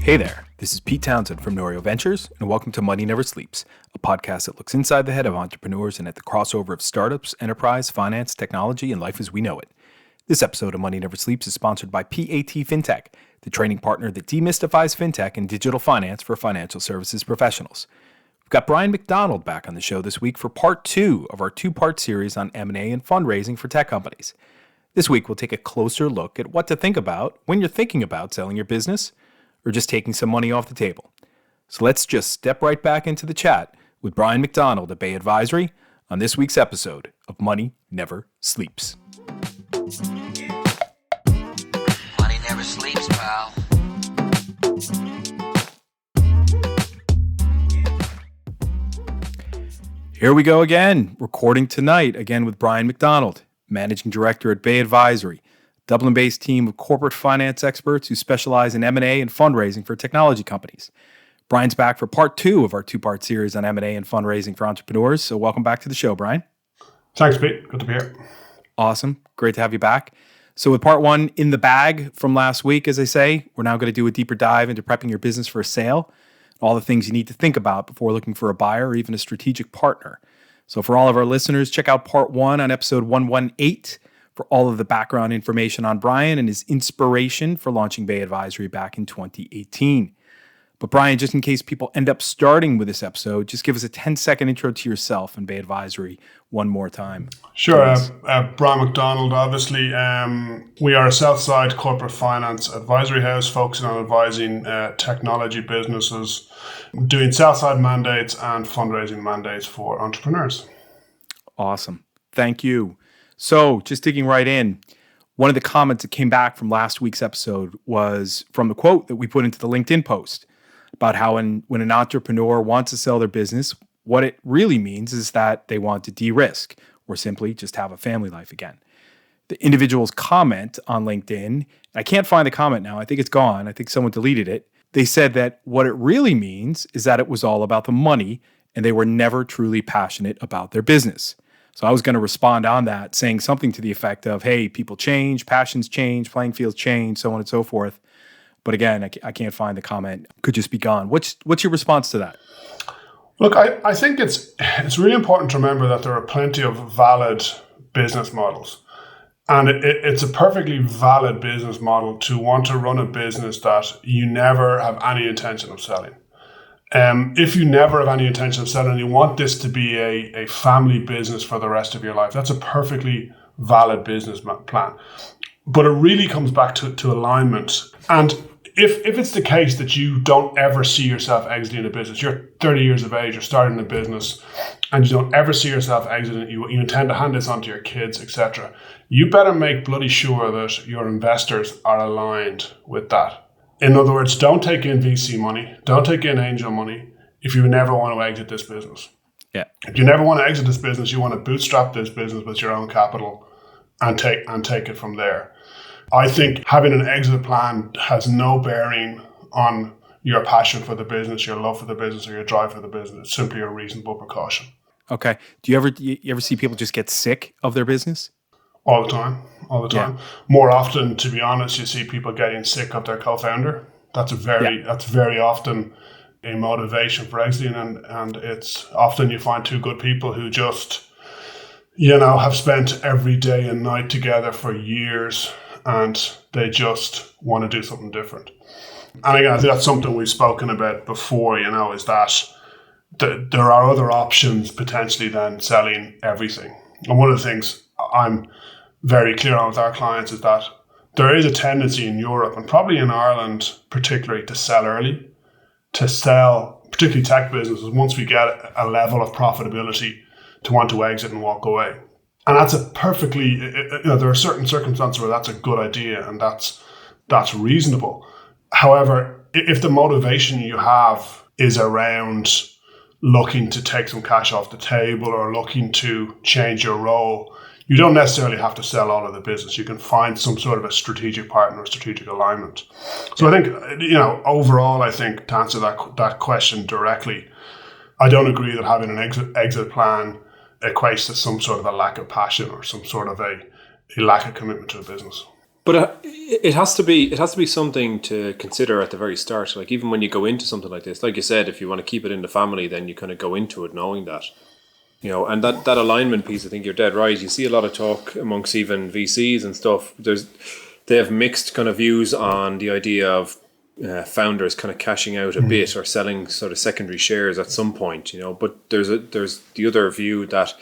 Hey there, this is Pete Townsend from Norio Ventures, and welcome to Money Never Sleeps, a podcast that looks inside the head of entrepreneurs and at the crossover of startups, enterprise, finance, technology, and life as we know it. This episode of Money Never Sleeps is sponsored by PAT FinTech, the training partner that demystifies fintech and digital finance for financial services professionals. We've got Brian McDonald back on the show this week for part 2 of our 2-part series on M&A and fundraising for tech companies. This week, we'll take a closer look at what to think about when you're thinking about selling your business or just taking some money off the table. So let's just step right back into the chat with Brian McDonald at Bay Advisory on this week's episode of Money Never Sleeps. Money never sleeps, pal. Here we go again, recording tonight again with Brian McDonald, Managing Director at Bay Advisory, Dublin-based team of corporate finance experts who specialize in M&A and fundraising for technology companies. Brian's back for part 2 of our 2-part series on M&A and fundraising for entrepreneurs. So welcome back to the show, Brian. Thanks, Pete. Good to be here. Awesome. Great to have you back. So with part 1 in the bag from last week, as I say, we're now going to do a deeper dive into prepping your business for a sale, all the things you need to think about before looking for a buyer or even a strategic partner. So for all of our listeners, check out part 1 on episode 118 for all of the background information on Brian and his inspiration for launching Bay Advisory back in 2018. But Brian, just in case people end up starting with this episode, just give us a 10-second intro to yourself and Bay Advisory one more time. Sure. Brian McDonald, obviously. We are a Southside corporate finance advisory house focusing on advising technology businesses, doing Southside mandates and fundraising mandates for entrepreneurs. Awesome. Thank you. So just digging right in, one of the comments that came back from last week's episode was from the quote that we put into the LinkedIn post about how when an entrepreneur wants to sell their business, what it really means is that they want to de-risk or simply just have a family life again. The individual's comment on LinkedIn, I can't find the comment now. I think it's gone. I think someone deleted it. They said that what it really means is that it was all about the money and they were never truly passionate about their business. So I was going to respond on that, saying something to the effect of, hey, people change, passions change, playing fields change, so on and so forth. But again, I can't find the comment. Could just be gone. What's your response to that? Look, I think it's really important to remember that there are plenty of valid business models. And it's a perfectly valid business model to want to run a business that you never have any intention of selling. If you never have any intention of selling, you want this to be a family business for the rest of your life. That's a perfectly valid business plan. But it really comes back to alignment. And if it's the case that you don't ever see yourself exiting a business, you're 30 years of age, you're starting a business, and you don't ever see yourself exiting, you intend to hand this on to your kids, etc., you better make bloody sure that your investors are aligned with that. In other words, don't take in VC money, don't take in angel money if you never want to exit this business. Yeah. If you never want to exit this business, you want to bootstrap this business with your own capital and take it from there. I think having an exit plan has no bearing on your passion for the business, your love for the business, or your drive for the business. It's simply a reasonable precaution. Okay. Do you ever see people just get sick of their business? All the time. Yeah. More often, to be honest, you see people getting sick of their co-founder. That's very often a motivation for exiting, and it's often you find two good people who just, have spent every day and night together for years, and they just want to do something different. And again, I think that's something we've spoken about before, is that there are other options potentially than selling everything. And one of the things I'm very clear on with our clients is that there is a tendency in Europe and probably in Ireland particularly to sell early, to sell particularly tech businesses once we get a level of profitability to want to exit and walk away. And that's a perfectly, there are certain circumstances where that's a good idea and that's reasonable. However, if the motivation you have is around looking to take some cash off the table or looking to change your role, you don't necessarily have to sell all of the business. You can find some sort of a strategic partner, a strategic alignment. So I think, overall, I think to answer that question directly, I don't agree that having an exit plan equates to some sort of a lack of passion or some sort of a lack of commitment to a business. But it has to be something to consider at the very start. Like even when you go into something like this, like you said, if you want to keep it in the family, then you kind of go into it knowing that, and that alignment piece. I think you're dead right. You see a lot of talk amongst even VCs and stuff. They have mixed kind of views on the idea of founders kind of cashing out a bit or selling sort of secondary shares at some point. But there's the other view that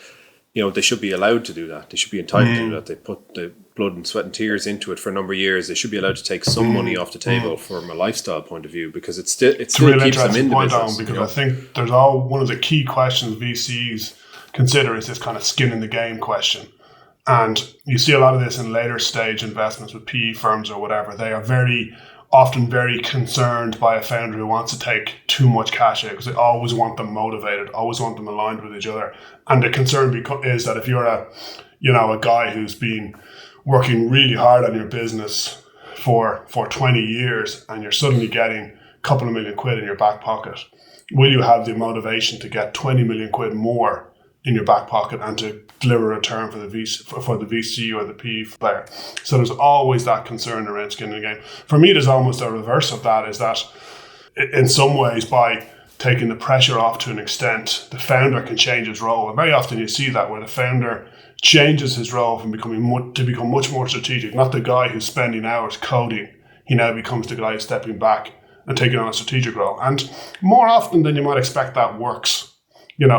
they should be allowed to do that. They should be entitled to do that. They put the blood and sweat and tears into it for a number of years. They should be allowed to take some money off the table from a lifestyle point of view, because it still really keeps them in the business. Because I think there's one of the key questions VCs consider is this kind of skin in the game question. And you see a lot of this in later stage investments with PE firms or whatever. They are often very concerned by a founder who wants to take too much cash out, because they always want them motivated, always want them aligned with each other. And the concern is that if you're a guy who's been working really hard on your business for 20 years and you're suddenly getting a couple of million quid in your back pocket, will you have the motivation to get 20 million quid more in your back pocket and to deliver a return for the VC or the PE player? So there's always that concern around skin in the game. For me, there's almost a reverse of that, is that in some ways, by taking the pressure off to an extent, the founder can change his role. And very often you see that, where the founder changes his role from become much more strategic. Not the guy who's spending hours coding. He now becomes the guy who's stepping back and taking on a strategic role. And more often than you might expect, that works.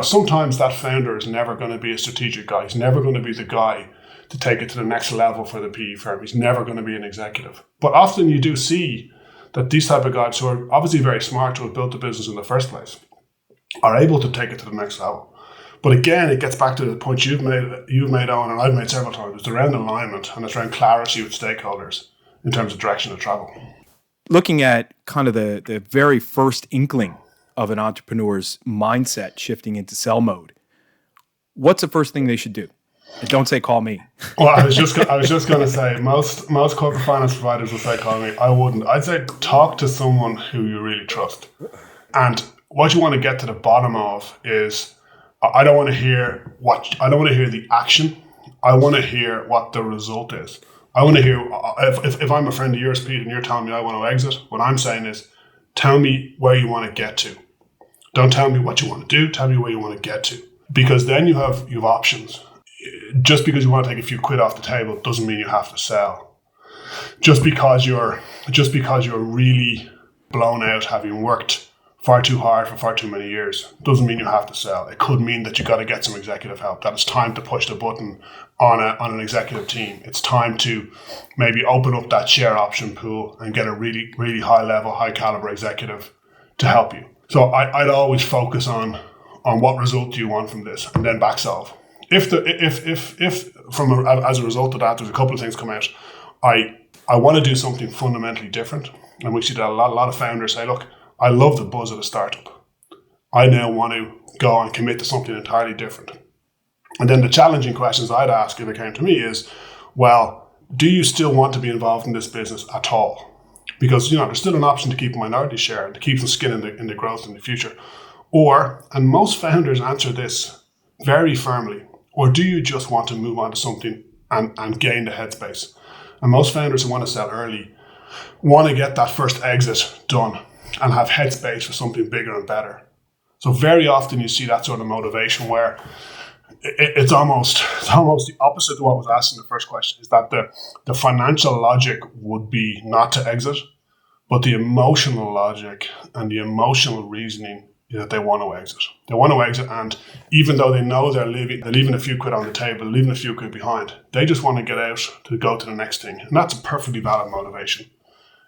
Sometimes that founder is never going to be a strategic guy. He's never going to be the guy to take it to the next level for the PE firm. He's never going to be an executive. But often you do see that these type of guys, who are obviously very smart to have built the business in the first place, are able to take it to the next level. But again, it gets back to the point you've made, Owen, and I've made several times. It's around alignment and it's around clarity with stakeholders in terms of direction of travel. Looking at kind of the very first inkling of an entrepreneur's mindset shifting into sell mode, what's the first thing they should do? And don't say call me. Well, I was just going to say most corporate finance providers will say call me. I wouldn't. I'd say talk to someone who you really trust. And what you want to get to the bottom of is, I don't want to hear the action. I want to hear what the result is. I want to hear, if I'm a friend of yours, Pete, and you're telling me I want to exit, what I'm saying is, tell me where you want to get to. Don't tell me what you want to do. Tell me where you want to get to. Because then you have options. Just because you want to take a few quid off the table doesn't mean you have to sell. Just because you're really blown out, having worked far too hard for far too many years, doesn't mean you have to sell. It could mean that you got to get some executive help. That it's time to push the button on an executive team. It's time to maybe open up that share option pool and get a really, really high level, high caliber executive to help you. So I'd always focus on what result do you want from this, and then back solve. If as a result of that, there's a couple of things come out. I want to do something fundamentally different, and we see that a lot of founders say, look, I love the buzz of a startup. I now want to go and commit to something entirely different. And then the challenging questions I'd ask if it came to me is, well, do you still want to be involved in this business at all? Because there's still an option to keep a minority share and to keep some skin in the growth in the future. Or, and most founders answer this very firmly, or do you just want to move on to something and gain the headspace? And most founders who want to sell early want to get that first exit done and have headspace for something bigger and better. So very often you see that sort of motivation where it's almost the opposite to what was asked in the first question, is that the financial logic would be not to exit, but the emotional logic and the emotional reasoning is that they want to exit. They want to exit, and even though they know they're leaving a few quid on the table, leaving a few quid behind, they just want to get out to go to the next thing. And that's a perfectly valid motivation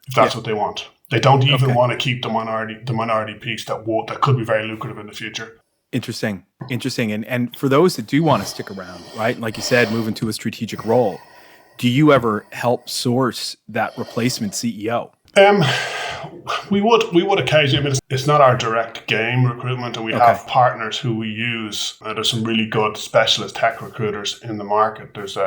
if that's what they want. They don't even want to keep the minority piece that could be very lucrative in the future. Interesting. And for those that do want to stick around, right? Like you said, move into a strategic role. Do you ever help source that replacement CEO? We would occasionally. I mean, it's not our direct game recruitment, and we have partners who we use. There's some really good specialist tech recruiters in the market. There's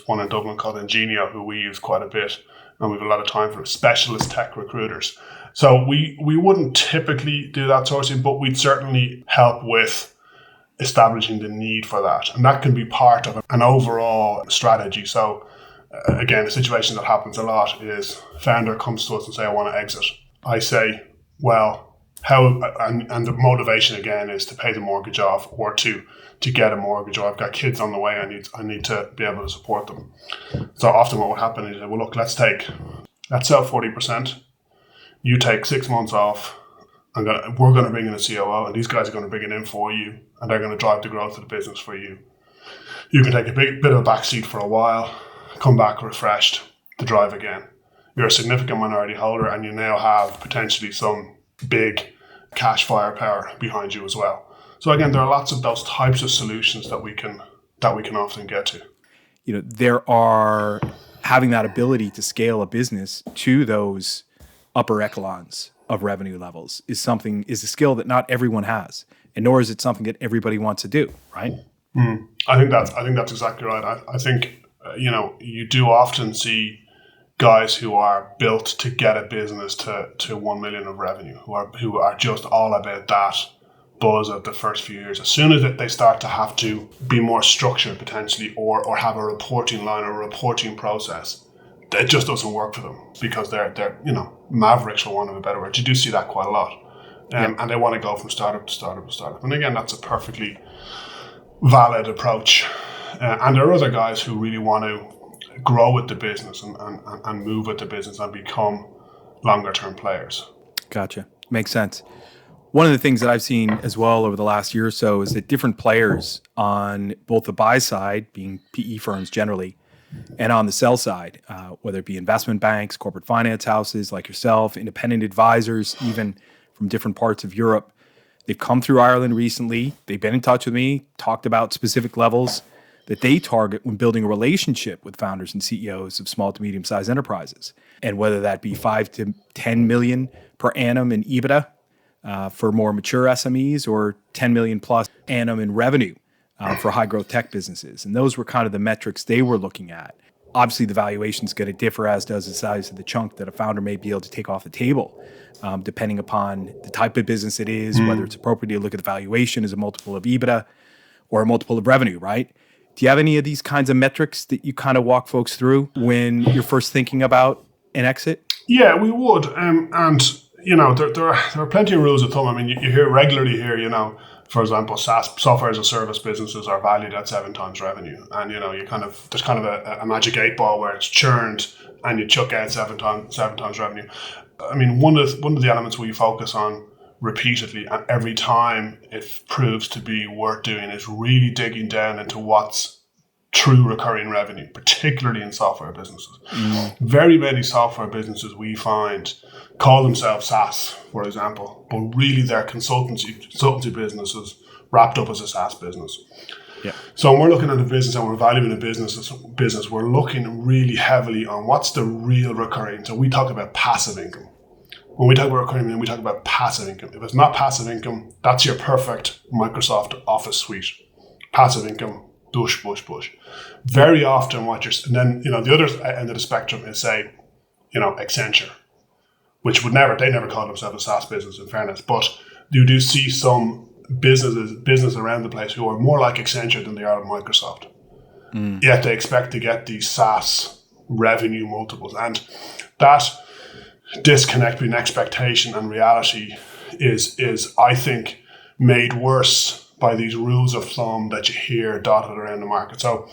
one in Dublin called Ingenio who we use quite a bit, and we have a lot of time for specialist tech recruiters. So we wouldn't typically do that sourcing, but we'd certainly help with establishing the need for that, and that can be part of an overall strategy. So again, a situation that happens a lot is founder comes to us and say, I want to exit. I say, well, how, and the motivation again is to pay the mortgage off or to get a mortgage, or I've got kids on the way, I need to be able to support them. So often what would happen is, well, look, let's sell 40%. You take 6 months off. We're going to bring in a COO, and these guys are going to bring it in for you, and they're going to drive the growth of the business for you. You can take a bit of a backseat for a while, come back refreshed to drive again. You're a significant minority holder, and you now have potentially some big cash firepower behind you as well. So again, there are lots of those types of solutions that we can often get to. There are having that ability to scale a business to those upper echelons of revenue levels is a skill that not everyone has, and nor is it something that everybody wants to do, right? I think that's exactly right. I think you do often see guys who are built to get a business to 1 million of revenue, who are just all about that buzz of the first few years. As soon as they start to have to be more structured potentially, or have a reporting line or a reporting process, it just doesn't work for them, because they're mavericks, for want of a better word. You do see that quite a lot, and they want to go from startup to startup to startup. And again, that's a perfectly valid approach. And there are other guys who really want to grow with the business and move with the business and become longer term players. Gotcha. Makes sense. One of the things that I've seen as well over the last year or so is that different players on both the buy side, being PE firms generally, and on the sell side, whether it be investment banks, corporate finance houses like yourself, independent advisors, even from different parts of Europe, they've come through Ireland recently. They've been in touch with me, talked about specific levels that they target when building a relationship with founders and CEOs of small to medium-sized enterprises. And whether that be 5 to 10 million per annum in EBITDA for more mature SMEs, or 10 million plus annum in revenue for high growth tech businesses. And those were kind of the metrics they were looking at. Obviously, the valuation is going to differ, as does the size of the chunk that a founder may be able to take off the table, depending upon the type of business it is, whether it's appropriate to look at the valuation as a multiple of EBITDA or a multiple of revenue, right? Do you have any of these kinds of metrics that you kind of walk folks through when you're first thinking about an exit? Yeah, we would. There are plenty of rules of thumb. I mean, you hear regularly here, for example, SaaS, software as a service businesses are valued at 7 times revenue. And, there's kind of a magic 8 ball where it's churned and you chuck out 7 times revenue. I mean, one of the elements we focus on repeatedly, and every time it proves to be worth doing, is really digging down into what's true recurring revenue, particularly in software businesses. Very many software businesses we find call themselves SaaS, for example, but really they're consultancy businesses wrapped up as a SaaS business. Yeah. So when we're looking at a business and we're valuing a business, we're looking really heavily on what's the real recurring. So we talk about passive income. When we talk about recurring, we talk about passive income. If it's not passive income, that's your perfect Microsoft Office suite. Passive income, bush. Very often and then, the other end of the spectrum is, say, Accenture, which they never call themselves a SaaS business, in fairness, but you do see some business around the place who are more like Accenture than they are like Microsoft. Yet they expect to get these SaaS revenue multiples. And that disconnect between expectation and reality is I think, made worse by these rules of thumb that you hear dotted around the market. So,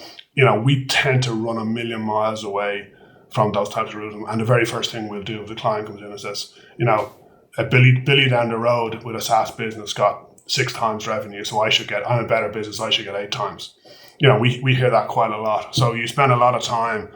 we tend to run a million miles away from those types of rules. And the very first thing we'll do if the client comes in and says, a Billy down the road with a SaaS business got 6 times revenue, so I'm a better business, I should get 8 times. We hear that quite a lot. So you spend a lot of time,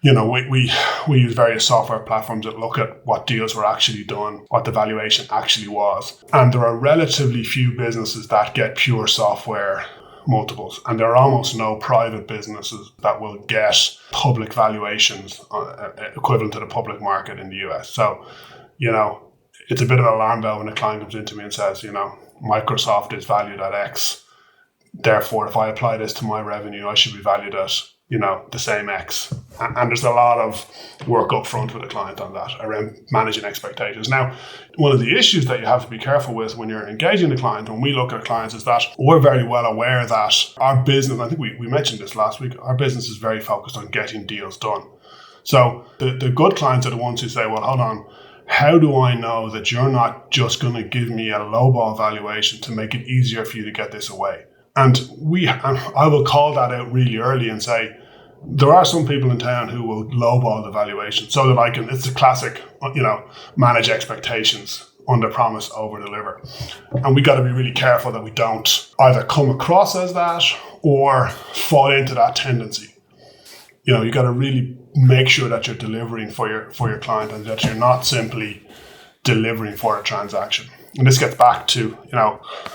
we use various software platforms that look at what deals were actually done, what the valuation actually was. And there are relatively few businesses that get pure software multiples. And there are almost no private businesses that will get public valuations equivalent to the public market in the US. So, it's a bit of an alarm bell when a client comes into me and says, Microsoft is valued at X. Therefore, if I apply this to my revenue, I should be valued at, the same X. And there's a lot of work up front with the client on that around managing expectations. Now, one of the issues that you have to be careful with when you're engaging the client, when we look at clients, is that we're very well aware that our business, I think we mentioned this last week, our business is very focused on getting deals done. So the good clients are the ones who say, well, hold on, how do I know that you're not just going to give me a lowball valuation to make it easier for you to get this away? And I will call that out really early and say, there are some people in town who will lowball the valuation so that it's a classic, manage expectations, under promise, over deliver. And we got to be really careful that we don't either come across as that or fall into that tendency. You got to really make sure that you're delivering for your client and that you're not simply delivering for a transaction. And this gets back to,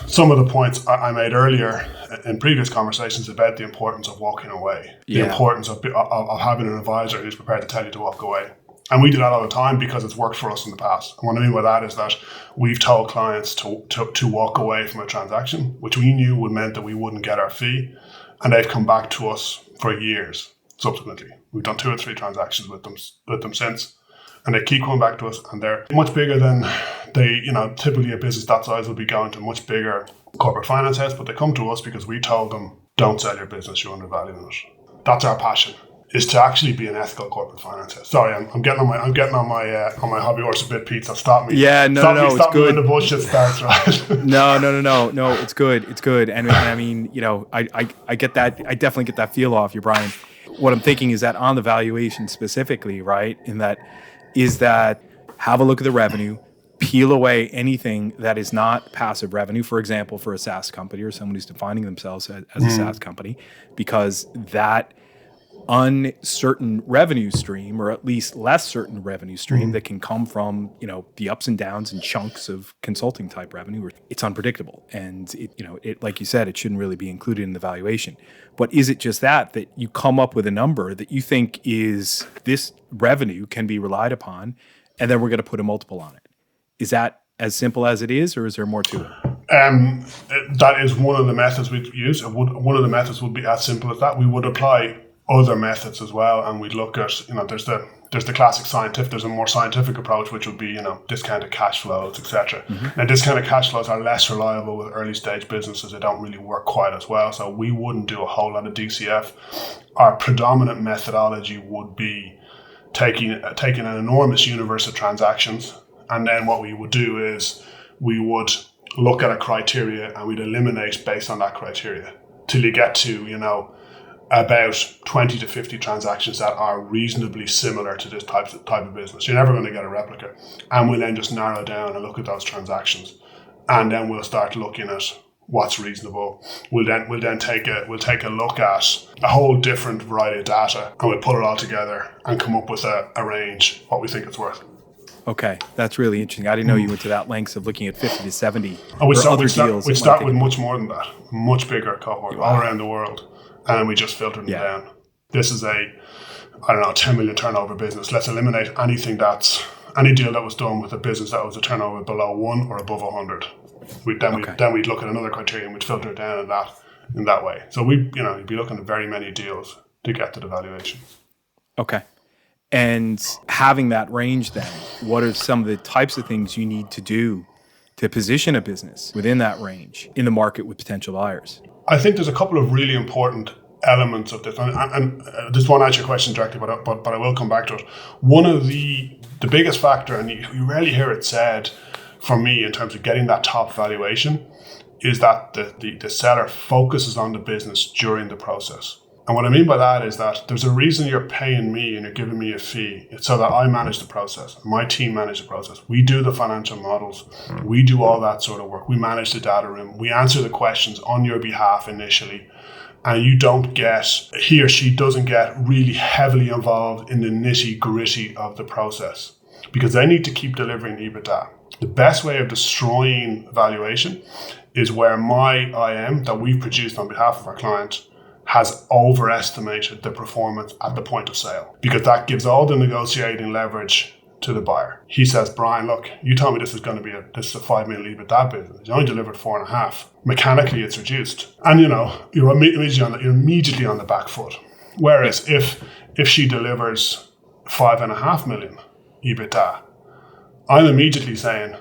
some of the points I made earlier in previous conversations about the importance of walking away, the importance of having an advisor who's prepared to tell you to walk away. And we do that all the time because it's worked for us in the past. And what I mean by that is that we've told clients to walk away from a transaction, which we knew would mean that we wouldn't get our fee. And they've come back to us for years subsequently. We've done 2 or 3 transactions with them since. And they keep coming back to us, and they're much bigger than they, typically a business that size would be going to a much bigger corporate finance house, but they come to us because we told them, don't sell your business, you're undervaluing it. That's our passion, is to actually be an ethical corporate finance house. Sorry, I'm getting on my hobby horse a bit, Pete, so stop me. Yeah, no, it's good. When the bullshit starts, right? No, it's good. And I mean, I get that, I definitely get that feel off you, Brian. What I'm thinking is that on the valuation specifically, right, is that have a look at the revenue, peel away anything that is not passive revenue, for example, for a SaaS company or someone who's defining themselves as a SaaS company, because that uncertain revenue stream, or at least less certain revenue stream that can come from, the ups and downs and chunks of consulting type revenue, it's unpredictable. And it, like you said, it shouldn't really be included in the valuation. But is it just that you come up with a number that you think is this revenue can be relied upon, and then we're going to put a multiple on it? Is that as simple as it is, or is there more to it? That is one of the methods we use. One of the methods would be as simple as that. We would apply other methods as well, and we'd look at, there's the classic scientific, there's a more scientific approach, which would be, discounted cash flows, etc. Now, discounted cash flows are less reliable with early stage businesses. They don't really work quite as well, so we wouldn't do a whole lot of DCF. Our predominant methodology would be taking an enormous universe of transactions, and then what we would do is we would look at a criteria and we'd eliminate based on that criteria till you get to, about 20 to 50 transactions that are reasonably similar to this type of business. You're never going to get a replica. And we'll then just narrow down and look at those transactions. And then we'll start looking at what's reasonable. We'll then take a look at a whole different variety of data, and we'll put it all together and come up with a range, what we think it's worth. Okay, that's really interesting. I didn't know you went to that lengths of looking at 50 to 70. And we start with much more than that, much bigger cohort all around the world. And then we just filter them down. This is a 10 million turnover business. Let's eliminate any deal that was done with a business that was a turnover below 1 or above 100. Then we'd look at another criteria and we'd filter it down in that way. So you'd be looking at very many deals to get to the valuation. Okay. And having that range then, what are some of the types of things you need to do to position a business within that range in the market with potential buyers? I think there's a couple of really important elements of this, and I just won't answer your question directly, but I will come back to it. One of the biggest factor, and you rarely hear it said for me in terms of getting that top valuation, is that the seller focuses on the business during the process. And what I mean by that is that there's a reason you're paying me and you're giving me a fee. It's so that I manage the process. My team manage the process. We do the financial models. We do all that sort of work. We manage the data room. We answer the questions on your behalf initially. And he or she doesn't get really heavily involved in the nitty gritty of the process because they need to keep delivering EBITDA. The best way of destroying valuation is where my IM that we've produced on behalf of our client has overestimated the performance at the point of sale, because that gives all the negotiating leverage to the buyer. He says, Brian, look, you told me this is a 5 million EBITDA business. You only delivered 4.5. Mechanically, it's reduced. And you're immediately on the back foot. Whereas if she delivers 5.5 million EBITDA, I'm immediately saying,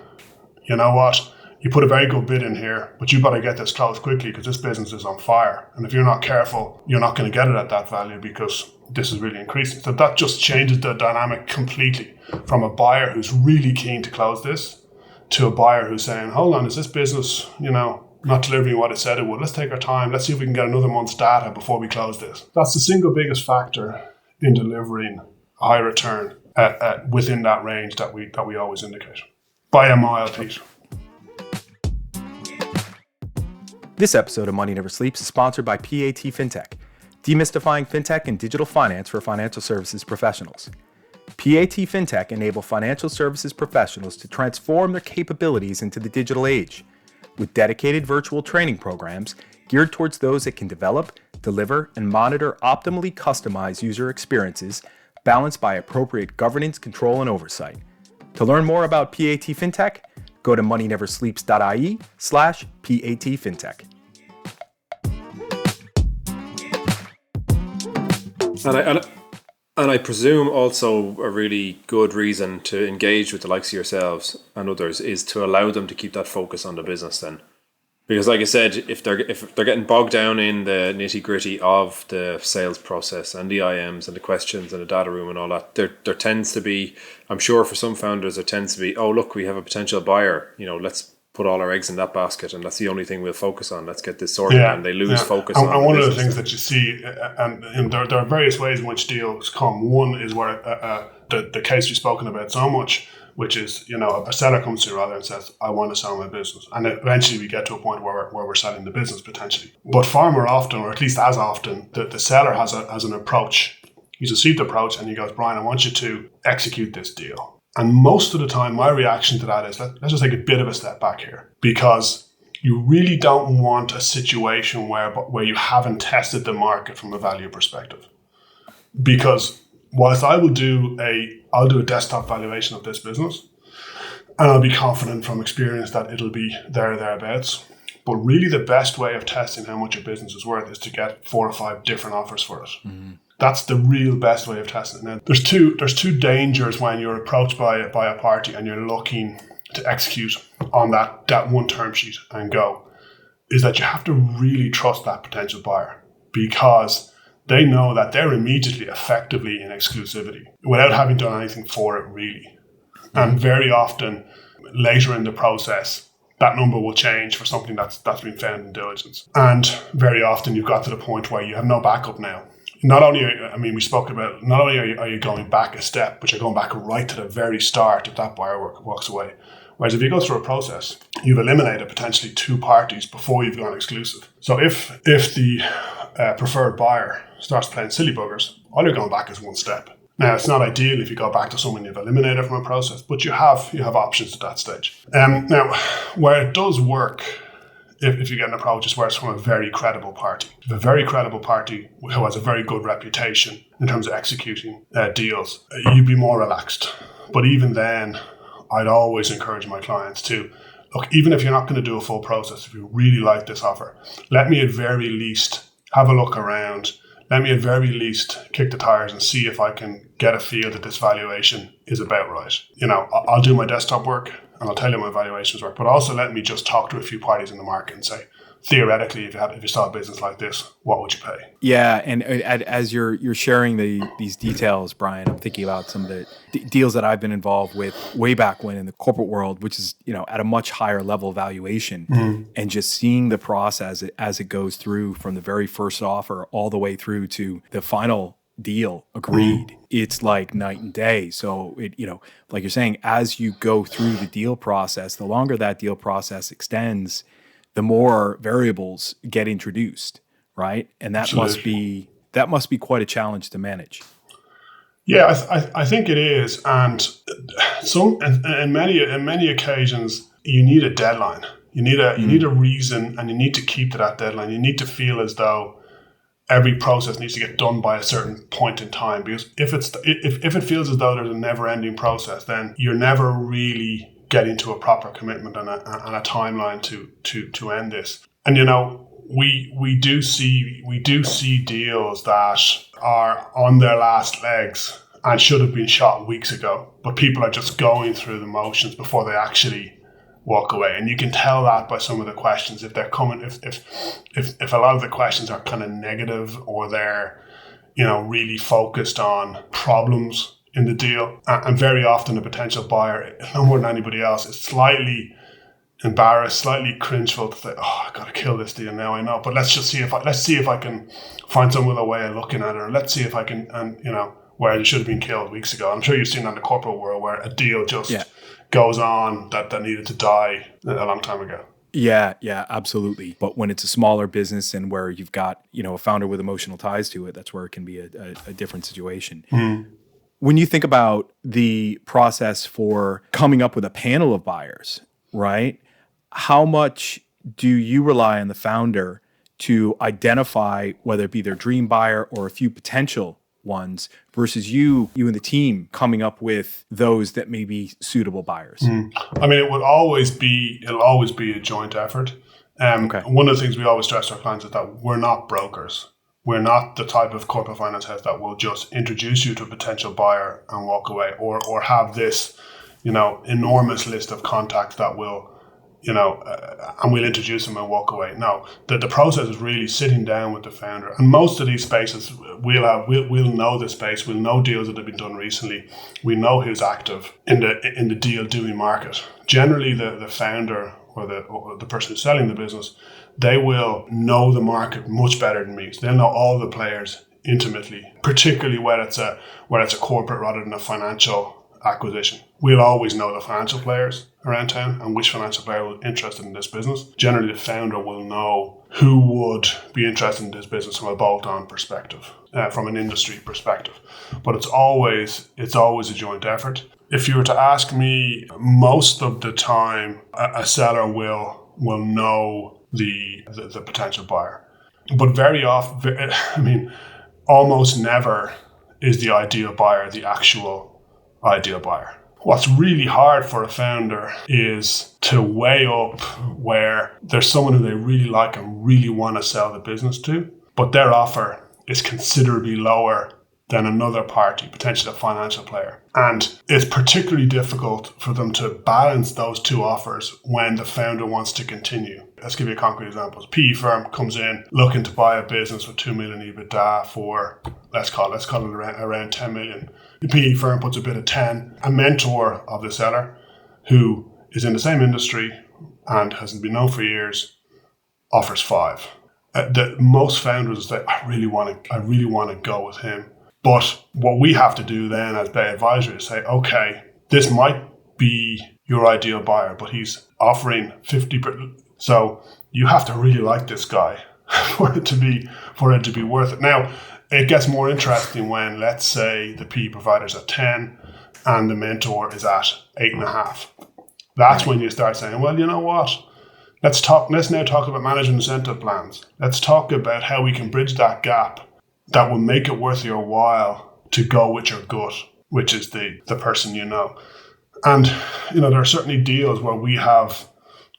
you know what, you put a very good bid in here, but you better get this closed quickly because this business is on fire. And if you're not careful, you're not going to get it at that value because this is really increasing. So that just changes the dynamic completely from a buyer who's really keen to close this to a buyer who's saying, hold on, is this business, not delivering what it said it would? Let's take our time. Let's see if we can get another month's data before we close this. That's the single biggest factor in delivering a high return within that range that we always indicate. By a mile, Pete. This episode of Money Never Sleeps is sponsored by PAT FinTech, demystifying fintech and digital finance for financial services professionals. PAT FinTech enable financial services professionals to transform their capabilities into the digital age, with dedicated virtual training programs geared towards those that can develop, deliver, and monitor optimally customized user experiences balanced by appropriate governance, control, and oversight. To learn more about PAT FinTech, go to moneyneversleeps.ie/PAT FinTech. And I presume also a really good reason to engage with the likes of yourselves and others is to allow them to keep that focus on the business then. Because like I said, if they're getting bogged down in the nitty gritty of the sales process and the IMs and the questions and the data room and all that, there tends to be, I'm sure for some founders, there tends to be, oh look, we have a potential buyer, let's put all our eggs in that basket and that's the only thing we'll focus on. Let's get this sorted, and they lose focus on. And one of the things that you see, and there are various ways in which deals come. One is where the case we've spoken about so much, which is, a seller comes to you rather and says, I want to sell my business. And eventually we get to a point where we're selling the business potentially. But far more often, or at least as often, the seller has an approach. He's a received approach and he goes, Brian, I want you to execute this deal. And most of the time, my reaction to that is, let's just take a bit of a step back here, because you really don't want a situation where you haven't tested the market from a value perspective. Because whilst I'll do a desktop valuation of this business, and I'll be confident from experience that it'll be thereabouts. But really the best way of testing how much your business is worth is to get 4 or 5 different offers for it. Mm-hmm. That's the real best way of testing it. Now, there's two dangers when you're approached by a party and you're looking to execute on that one term sheet and go, is that you have to really trust that potential buyer, because they know that they're immediately effectively in exclusivity without having done anything for it really. And very often later in the process, that number will change for something that's been found in diligence. And very often you've got to the point where you have no backup now. Not only are you going back a step, but you're going back right to the very start if that buyer walks away. Whereas if you go through a process, you've eliminated potentially 2 parties before you've gone exclusive. So if the preferred buyer starts playing silly buggers, all you're going back is one step. Now, it's not ideal if you go back to someone you've eliminated from a process, but you have options at that stage. Now, where it does work, if you get an approach, is where it's from a very credible party. If a very credible party who has a very good reputation in terms of executing deals, you'd be more relaxed. But even then, I'd always encourage my clients to, look, even if you're not going to do a full process, if you really like this offer, let me at very least have a look around. Let me at very least kick the tires and see if I can get a feel that this valuation is about right. I'll do my desktop work and I'll tell you my valuations work, but also let me just talk to a few parties in the market and say, theoretically, if you saw a business like this, what would you pay? Yeah, and as you're sharing these details, Brian, I'm thinking about some of the deals that I've been involved with way back when in the corporate world, which is at a much higher level valuation, and just seeing the process as it goes through from the very first offer all the way through to the final deal agreed. It's like night and day. So it like you're saying, as you go through the deal process, the longer that deal process extends, the more variables get introduced, right? And that Absolutely. must be quite a challenge to manage. Yeah, I think it is, and in many occasions you need a deadline. You need a reason, and you need to keep to that deadline. You need to feel as though every process needs to get done by a certain point in time, because if it feels as though there's a never-ending process, then you're never really get into a proper commitment and a timeline to end this. And we do see deals that are on their last legs and should have been shot weeks ago, but people are just going through the motions before they actually walk away. And you can tell that by some of the questions. If they're coming, if a lot of the questions are kind of negative, or they're, really focused on problems in the deal, and very often a potential buyer, no more than anybody else, is slightly embarrassed, slightly cringeful to say, "Oh, I got to kill this deal now. I know, but let's see if I can find some other way of looking at it, or let's see if I can," and where it should have been killed weeks ago. I'm sure you've seen that in the corporate world where a deal just goes on that needed to die a long time ago. Yeah, absolutely. But when it's a smaller business and where you've got, a founder with emotional ties to it, that's where it can be a different situation. Mm. When you think about the process for coming up with a panel of buyers, right? How much do you rely on the founder to identify whether it be their dream buyer or a few potential ones versus you and the team coming up with those that may be suitable buyers? I mean, it'll always be a joint effort. One of the things we always stress to our clients is that we're not brokers. We're not the type of corporate finance house that will just introduce you to a potential buyer and walk away, or have this, enormous list of contacts that will, and we'll introduce them and walk away. No, the process is really sitting down with the founder. And most of these spaces, we'll know the space. We'll know deals that have been done recently. We know who's active in the deal doing market. Generally, the founder or the person who's selling the business, they will know the market much better than me. So they'll know all the players intimately, particularly where it's a corporate rather than a financial acquisition. We'll always know the financial players around town and which financial player will be interested in this business. Generally, the founder will know who would be interested in this business from a bolt-on perspective, from an industry perspective. But it's always a joint effort. If you were to ask me, most of the time, a seller will know the potential buyer. But very often, almost never is the ideal buyer the actual ideal buyer. What's really hard for a founder is to weigh up where there's someone who they really like and really want to sell the business to, but their offer is considerably lower than another party, potentially a financial player. And it's particularly difficult for them to balance those two offers when the founder wants to continue. Let's give you a concrete example. A PE firm comes in looking to buy a business with 2 million EBITDA for, let's call it around 10 million. The PE firm puts a bid at 10. A mentor of the seller who is in the same industry and hasn't been known for years offers 5. Most founders say, I really want to go with him. But what we have to do then as Bay Advisory is say, okay, this might be your ideal buyer, but he's offering 50%. So you have to really like this guy for it to be worth it. Now, it gets more interesting when, let's say, the PE provider's at 10 and the mentor is at 8.5. That's when you start saying, well, you know what? Let's now talk about management incentive plans. Let's talk about how we can bridge that gap that will make it worth your while to go with your gut, which is the person you know. And, there are certainly deals where we have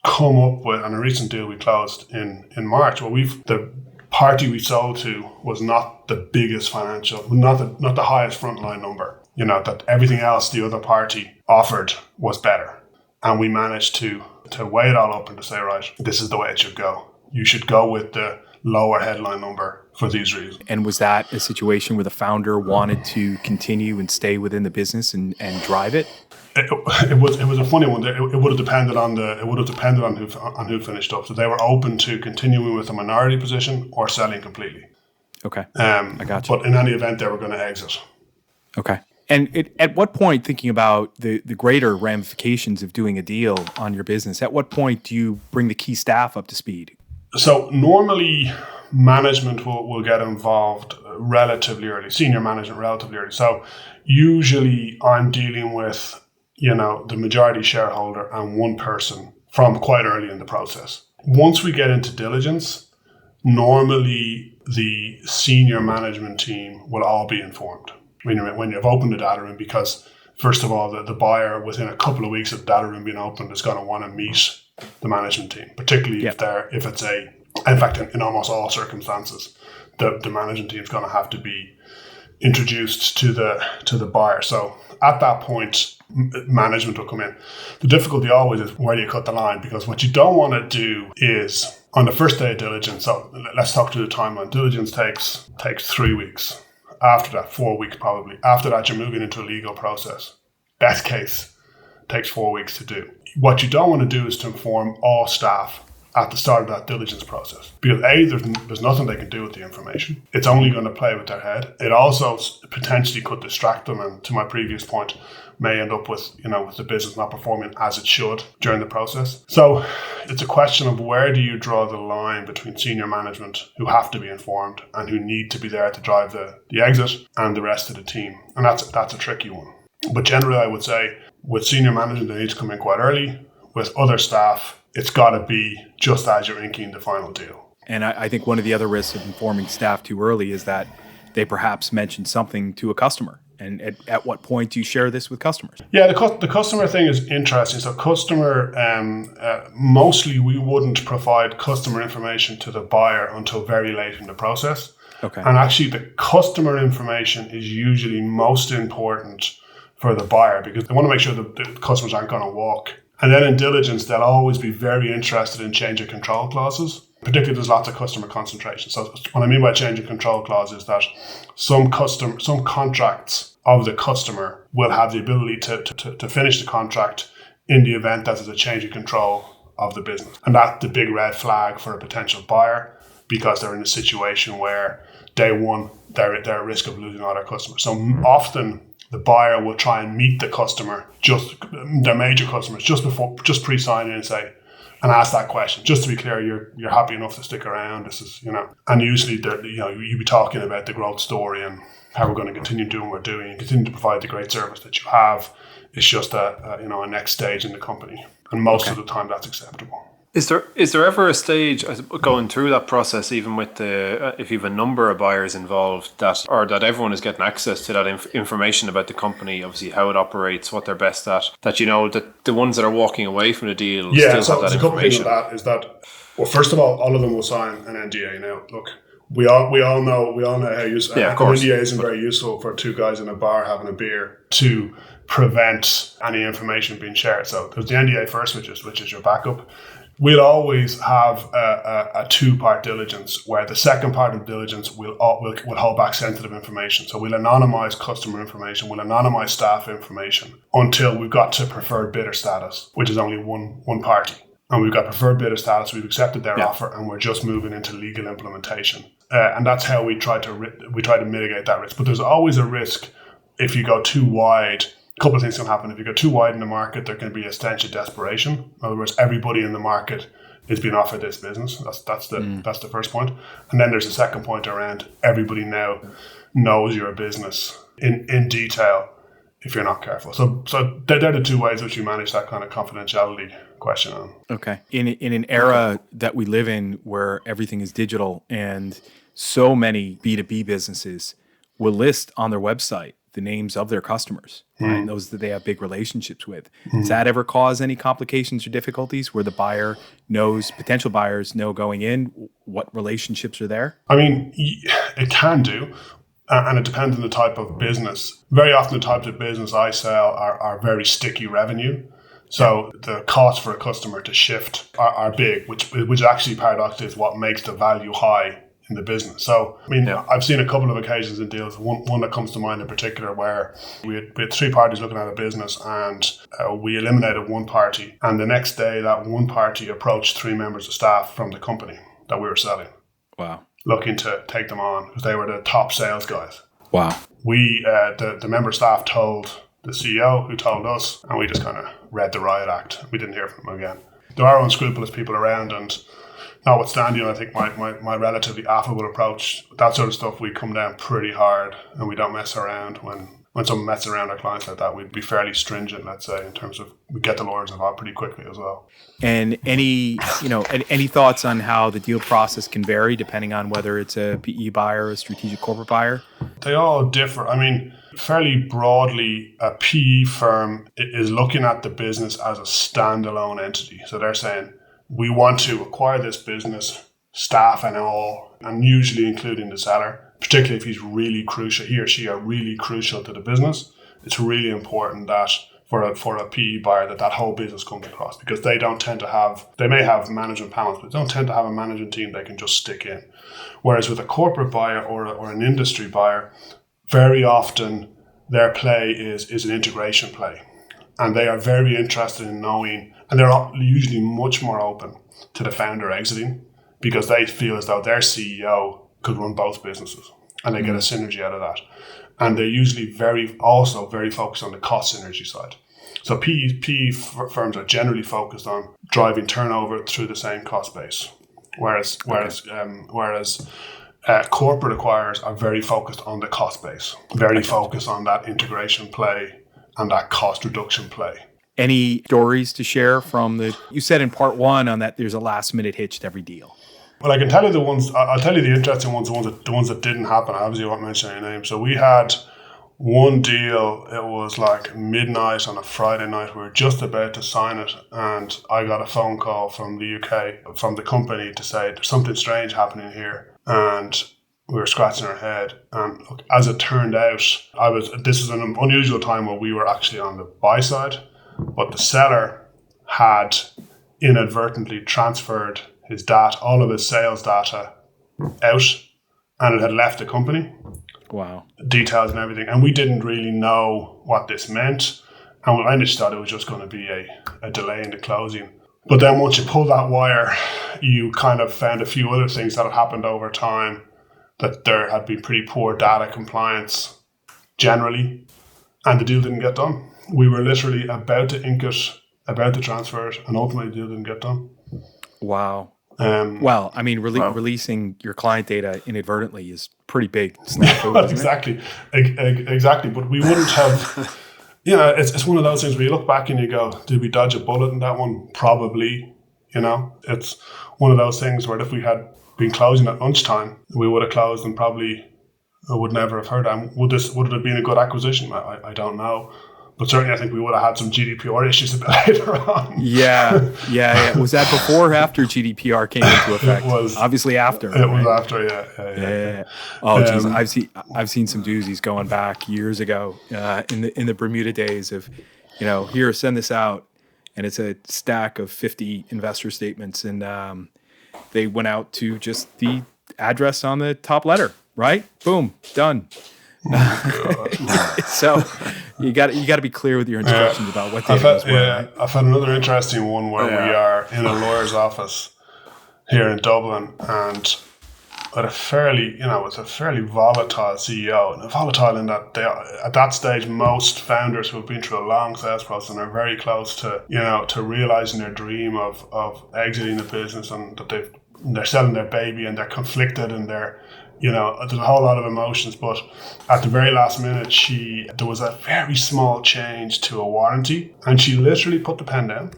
come up with, and a recent deal we closed in March, where the party we sold to was not the biggest financial, not the highest frontline number, that everything else the other party offered was better. And we managed to weigh it all up and to say, right, this is the way it should go. You should go with the lower headline number for these reasons. And was that a situation where the founder wanted to continue and stay within the business and drive it? It was a funny one. It would have depended on who finished up. So they were open to continuing with a minority position or selling completely. Okay, I got you. But in any event, they were going to exit. Okay. And at what point, thinking about the greater ramifications of doing a deal on your business, at what point do you bring the key staff up to speed? So normally management will get involved relatively early, senior management relatively early. So usually I'm dealing with, the majority shareholder and one person from quite early in the process. Once we get into diligence, normally the senior management team will all be informed when you've opened the data room, because first of all, the buyer within a couple of weeks of the data room being opened is going to want to meet the management team, particularly if it's a In fact, in almost all circumstances, the management team is going to have to be introduced to the buyer. So at that point, management will come in. The difficulty always is where do you cut the line? Because what you don't want to do is on the first day of diligence. So let's talk to the timeline. Diligence takes 3 weeks. After that, 4 weeks probably. After that, you're moving into a legal process. Best case takes 4 weeks to do. What you don't want to do is to inform all staff at the start of that diligence process. Because A, there's nothing they can do with the information. It's only going to play with their head. It also potentially could distract them, and to my previous point, may end up with the business not performing as it should during the process. So it's a question of where do you draw the line between senior management, who have to be informed and who need to be there to drive the exit, and the rest of the team. And that's a tricky one. But generally, I would say with senior management, they need to come in quite early. With other staff, it's got to be just as you're inking the final deal. And I think one of the other risks of informing staff too early is that they perhaps mention something to a customer. And at what point do you share this with customers? Yeah, the customer thing is interesting. So customer, mostly we wouldn't provide customer information to the buyer until very late in the process. Okay. And actually the customer information is usually most important for the buyer because they want to make sure that the customers aren't going to walk. And then in diligence, they'll always be very interested in change of control clauses. Particularly, there's lots of customer concentration. So what I mean by change of control clause is that some contracts of the customer will have the ability to finish the contract in the event that there's a change of control of the business. And that's the big red flag for a potential buyer because they're in a situation where day one, they're at risk of losing all their customers. So often the buyer will try and meet the customer, their major customers, just pre-signing and ask that question. Just to be clear, you're happy enough to stick around. This is, and usually you'll be talking about the growth story and how we're going to continue doing what we're doing and continue to provide the great service that you have. It's just a next stage in the company. And most of the time that's acceptable. Is there ever a stage going through that process, even with if you have a number of buyers involved, that everyone is getting access to that information about the company, obviously how it operates, what they're best at, that that the ones that are walking away from the deal still have that information? Yeah, so a couple of things with that is that, well, first of all of them will sign an NDA. Now, look, we all know how useful. Yeah, of course. An NDA isn't very useful for two guys in a bar having a beer to prevent any information being shared. So there's the NDA first, which is your backup. We'll always have a two-part diligence where the second part of diligence will hold back sensitive information. So we'll anonymize customer information, we'll anonymize staff information until we've got to preferred bidder status, which is only one party. And we've got preferred bidder status, we've accepted their offer, and we're just moving into legal implementation. And that's how we try to mitigate that risk. But there's always a risk if you go too wide. A couple of things can happen. If you go too wide in the market, there can be a stench of desperation. In other words, everybody in the market is being offered this business. That's the first point. And then there's a second point around everybody now knows your business in detail if you're not careful. So they're the two ways which you manage that kind of confidentiality question on. Okay. In an era that we live in where everything is digital and so many B2B businesses will list on their website the names of their customers and those that they have big relationships with. Does that ever cause any complications or difficulties where the potential buyers know going in what relationships are there? I mean, it can do, and it depends on the type of business. Very often the types of business I sell are very sticky revenue. So the cost for a customer to shift are big, which actually paradoxically is what makes the value high in the business. So, I mean, I've seen a couple of occasions in deals, one that comes to mind in particular, where we had three parties looking at a business and we eliminated one party. And the next day, that one party approached three members of staff from the company that we were selling. Wow. Looking to take them on because they were the top sales guys. Wow. We, the member of staff told the CEO who told us, and we just kind of read the riot act. We didn't hear from them again. There are unscrupulous people around, and notwithstanding, I think my relatively affable approach, that sort of stuff, we come down pretty hard and we don't mess around. When someone messes around our clients like that, we'd be fairly stringent, let's say, in terms of we get the lawyers involved pretty quickly as well. And any thoughts on how the deal process can vary depending on whether it's a PE buyer or a strategic corporate buyer? They all differ. I mean, fairly broadly, a PE firm is looking at the business as a standalone entity. So they're saying, we want to acquire this business staff and all, and usually including the seller, particularly if he's really crucial, he or she are really crucial to the business. It's really important that for a PE buyer that whole business comes across, because they don't tend to have, they may have management panels, but they don't tend to have a management team they can just stick in. Whereas with a corporate buyer or an industry buyer, very often their play is an integration play. And they are very interested in knowing, and they're usually much more open to the founder exiting, because they feel as though their CEO could run both businesses and they get a synergy out of that. And they're usually very focused on the cost synergy side. So PE firms are generally focused on driving turnover through the same cost base, whereas corporate acquirers are very focused on the cost base, very focused on that integration play and that cost reduction play. Any stories to share from you said in part one on that there's a last minute hitch to every deal. Well, I can tell you the ones, I'll tell you the interesting ones, the ones that didn't happen. I obviously won't mention any names. So we had one deal, it was like midnight on a Friday night. We were just about to sign it, and I got a phone call from the UK, from the company, to say there's something strange happening here. And we were scratching our head. And look, as it turned out, this is an unusual time where we were actually on the buy side, but the seller had inadvertently transferred his data, all of his sales data out, and it had left the company. Wow. Details and everything. And we didn't really know what this meant. And I just thought it was just going to be a delay in the closing. But then once you pull that wire, you kind of found a few other things that had happened over time, that there had been pretty poor data compliance generally, and the deal didn't get done. We were literally about to ink it, about to transfer it, and ultimately the deal didn't get done. Wow. Well, I mean, releasing your client data inadvertently is pretty big. Exactly. But we wouldn't have, it's one of those things where you look back and you go, did we dodge a bullet in that one? Probably, it's one of those things where if we had been closing at lunchtime, we would have closed and probably would never have heard that. Would it have been a good acquisition? I don't know. But certainly, I think we would have had some GDPR issues a bit later on. Yeah. Was that before or after GDPR came into effect? It was obviously after. It was after, yeah. Oh, geez, I've seen some doozies going back years ago in the Bermuda days of, here, send this out, and it's a stack of 50 investor statements, and they went out to just the address on the top letter, right? Boom, done. So you got to be clear with your instructions about what data is where. Right? I've had another interesting one where we are in a lawyer's office here in Dublin, and at a fairly volatile CEO, and volatile in that they are, at that stage, most founders who have been through a long sales process and are very close to to realizing their dream of exiting the business, and that they're selling their baby, and they're conflicted, and they're there's a whole lot of emotions. But at the very last minute, there was a very small change to a warranty, and she literally put the pen down,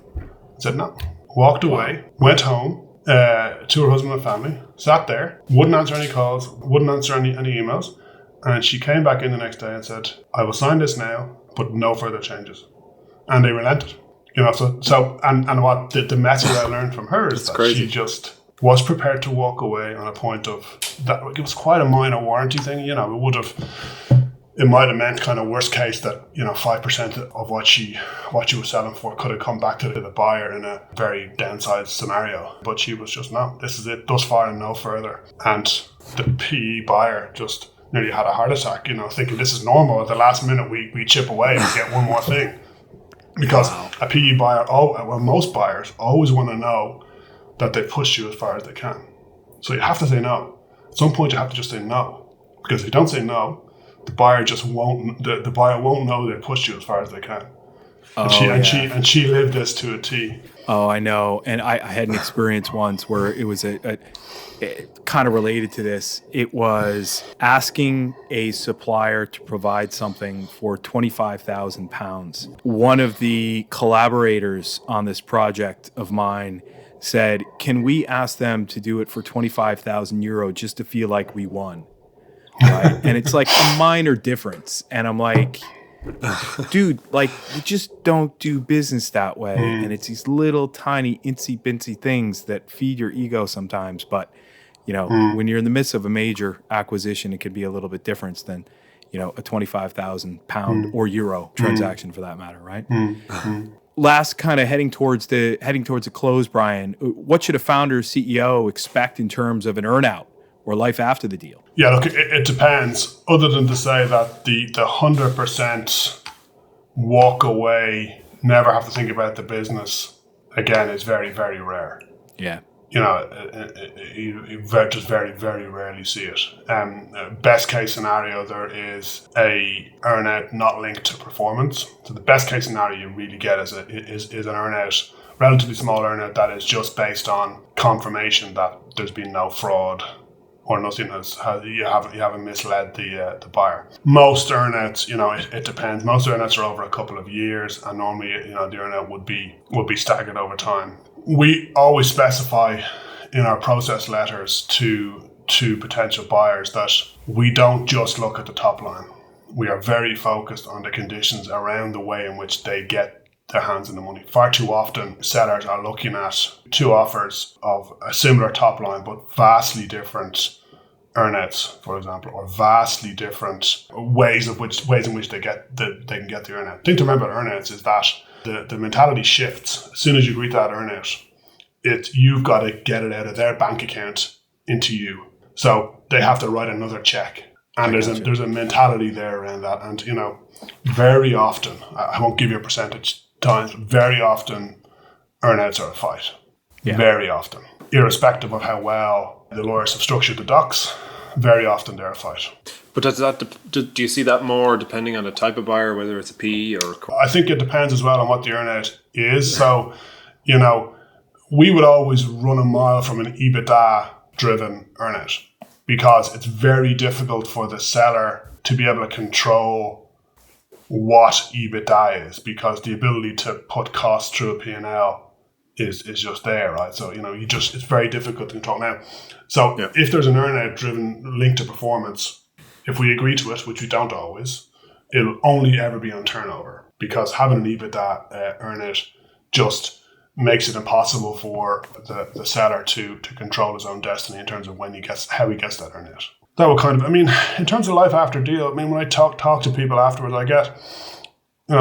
said no, walked away, went home to her husband and family, sat there, wouldn't answer any calls, wouldn't answer any emails, and she came back in the next day and said, I will sign this now, but no further changes. And they relented. So what the message I learned from her is that crazy. She just was prepared to walk away on a point of that. It was quite a minor warranty thing. It might have meant kind of worst case that 5% of what she was selling for could have come back to the buyer in a very downside scenario. But she was just, no, this is it, thus far and no further. And the PE buyer just nearly had a heart attack, thinking this is normal. At the last minute, we chip away and get one more thing. Because a PE buyer, most buyers always want to know that they push you as far as they can. So you have to say no. At some point, you have to just say no. Because if you don't say no, the buyer just won't. The buyer won't know they pushed you as far as they can. And she lived this to a T. Oh, I know. And I had an experience once where it was it kind of related to this. It was asking a supplier to provide something for £25,000. One of the collaborators on this project of mine said, can we ask them to do it for €25,000 just to feel like we won? Right? And it's like a minor difference. And I'm like, dude, like, you just don't do business that way. And it's these little tiny incy-bincy things that feed your ego sometimes. But when you're in the midst of a major acquisition, it could be a little bit different than, a 25,000 pound or euro transaction for that matter, right? Last, kind of heading towards the close, Brian, what should a founder CEO expect in terms of an earnout or life after the deal? Yeah, look, it depends. Other than to say that the 100% walk away, never have to think about the business again is very, very rare. Yeah. You just very, very rarely see it. Best case scenario, there is a earnout not linked to performance. So the best case scenario you really get is an earnout, relatively small earnout that is just based on confirmation that there's been no fraud or nothing you haven't misled the buyer. Most earnouts, it depends. Most earnouts are over a couple of years, and normally, the earnout would be staggered over time. We always specify in our process letters to potential buyers that we don't just look at the top line. We are very focused on the conditions around the way in which they get their hands on the money. Far too often, sellers are looking at two offers of a similar top line, but vastly different earnouts, for example, or vastly different ways in which they can get the earnout. The thing to remember about earnouts is that the mentality shifts as soon as you agree to that earnout. You've got to get it out of their bank account into you, so they have to write another check, and there's a mentality there around that. And very often, I won't give you a percentage times, but very often earnouts are a fight. Yeah. Very often, irrespective of how well the lawyers have structured the docs, very often they're a fight. But do you see that more depending on the type of buyer, whether it's a PE or? I think it depends as well on what the earnout is. So, we would always run a mile from an EBITDA-driven earnout because it's very difficult for the seller to be able to control what EBITDA is, because the ability to put costs through a P&L is just there, right? So, it's very difficult to control now. So if there's an earnout driven linked to performance, if we agree to it, which we don't always, it'll only ever be on turnover, because having an EBITDA earnout just makes it impossible for the seller to control his own destiny in terms of how he gets that earnout. That will in terms of life after deal, when I talk to people afterwards, I get,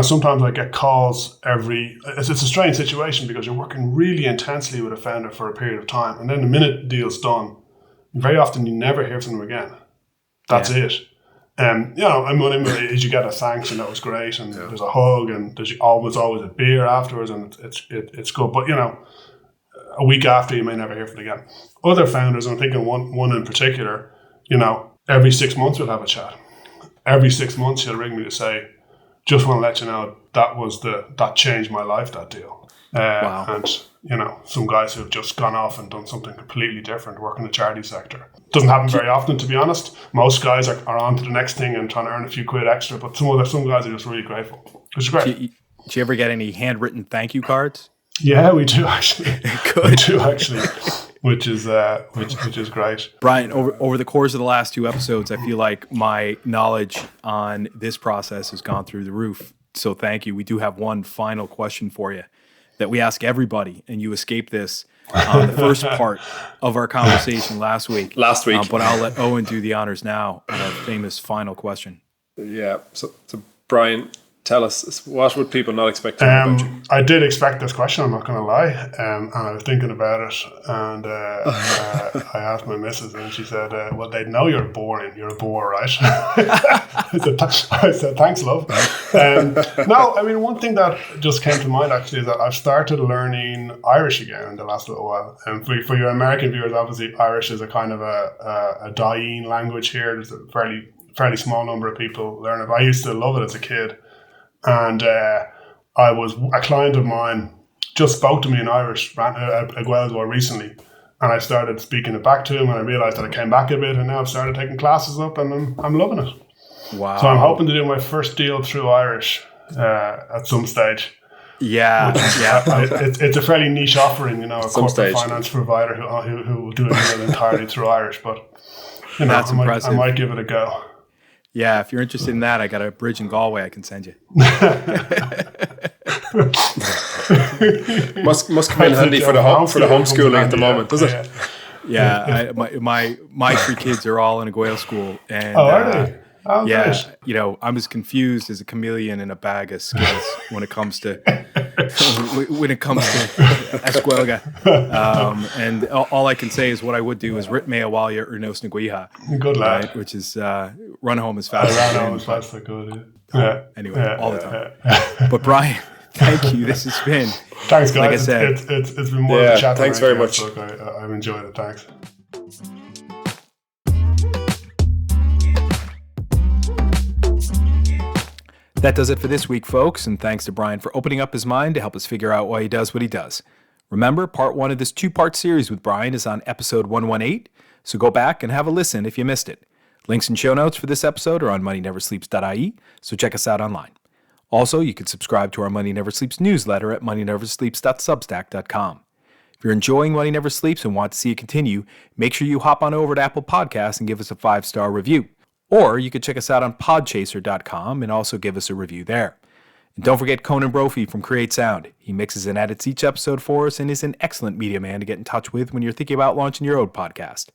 sometimes I get calls it's a strange situation because you're working really intensely with a founder for a period of time, and then the minute the deal's done, very often you never hear from them again. That's it. And is you get a thanks and that was great, and there's a hug, and there's always a beer afterwards, and it's good. But a week after, you may never hear from it again. Other founders, I'm thinking one in particular, every 6 months we'll have a chat. Every 6 months she'll ring me to say, just want to let you know that changed my life, that deal. Wow. And some guys who have just gone off and done something completely different, work in the charity sector. Doesn't happen very often, to be honest. Most guys are on to the next thing and trying to earn a few quid extra, but some guys are just really grateful, which is great. Did you ever get any handwritten thank you cards? Yeah, we do actually. We do actually, which is great. Brian, over the course of the last two episodes, I feel like my knowledge on this process has gone through the roof. So thank you. We do have one final question for you that we ask everybody, and you escaped this on the first part of our conversation last week. But I'll let Owen do the honors now on our famous final question. Yeah. So Brian, tell us, what would people not expect to know about you? I did expect this question, I'm not going to lie, and I was thinking about it, and I asked my missus, and she said, well, they'd know you're boring. You're a bore, right? I said, thanks, love. No, one thing that just came to mind, actually, is that I've started learning Irish again in the last little while. And for your American viewers, obviously, Irish is a kind of a dying language here. There's a fairly small number of people learn it. I used to love it as a kid. And a client of mine just spoke to me in Irish a while ago recently, and I started speaking it back to him, and I realized that I came back a bit, and now I've started taking classes up, and I'm loving it. Wow! So I'm hoping to do my first deal through Irish at some stage. Yeah, it's a fairly niche offering, a corporate finance provider who will do it entirely through Irish, but that's impressive. I might give it a go. Yeah, if you're interested in that, I got a bridge in Galway I can send you. must come in handy for the homeschooling at the moment, does it? Yeah, my three kids are all in a Goyle school, and are they? Oh, yeah, nice. I'm as confused as a chameleon in a bag of Skittles when it comes to Escuelga. And all I can say is what I would do is rit mea walia or nos naguiha, Good lad. right? Which is run home as fast I as you ran can. home as fast as I could. Yeah. Anyway, all the time. But Brian, thank you. This has been, Thanks, guys. like I said, it's been more of a chat. Thanks than very anything much. else. Look, I've enjoyed it. Thanks. that does it for this week, folks. And thanks to Brian for opening up his mind to help us figure out why he does what he does. Remember, part 1 of this 2-part series with Brian is on episode 118. So go back and have a listen if you missed it. Links and show notes for this episode are on moneyneversleeps.ie, so check us out online. Also, you can subscribe to our Money Never Sleeps newsletter at moneyneversleeps.substack.com. If you're enjoying Money Never Sleeps and want to see it continue, make sure you hop on over to Apple Podcasts and give us a 5-star review. Or you can check us out on podchaser.com and also give us a review there. And don't forget Conan Brophy from Create Sound. He mixes and edits each episode for us and is an excellent media man to get in touch with when you're thinking about launching your own podcast.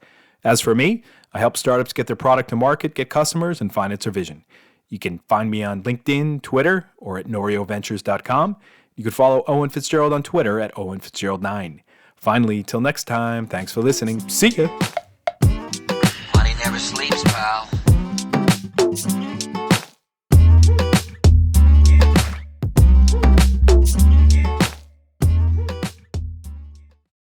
As for me, I help startups get their product to market, get customers, and finance their vision. You can find me on LinkedIn, Twitter, or at norioventures.com. You can follow Owen Fitzgerald on Twitter at OwenFitzgerald9. Finally, till next time, thanks for listening. See ya!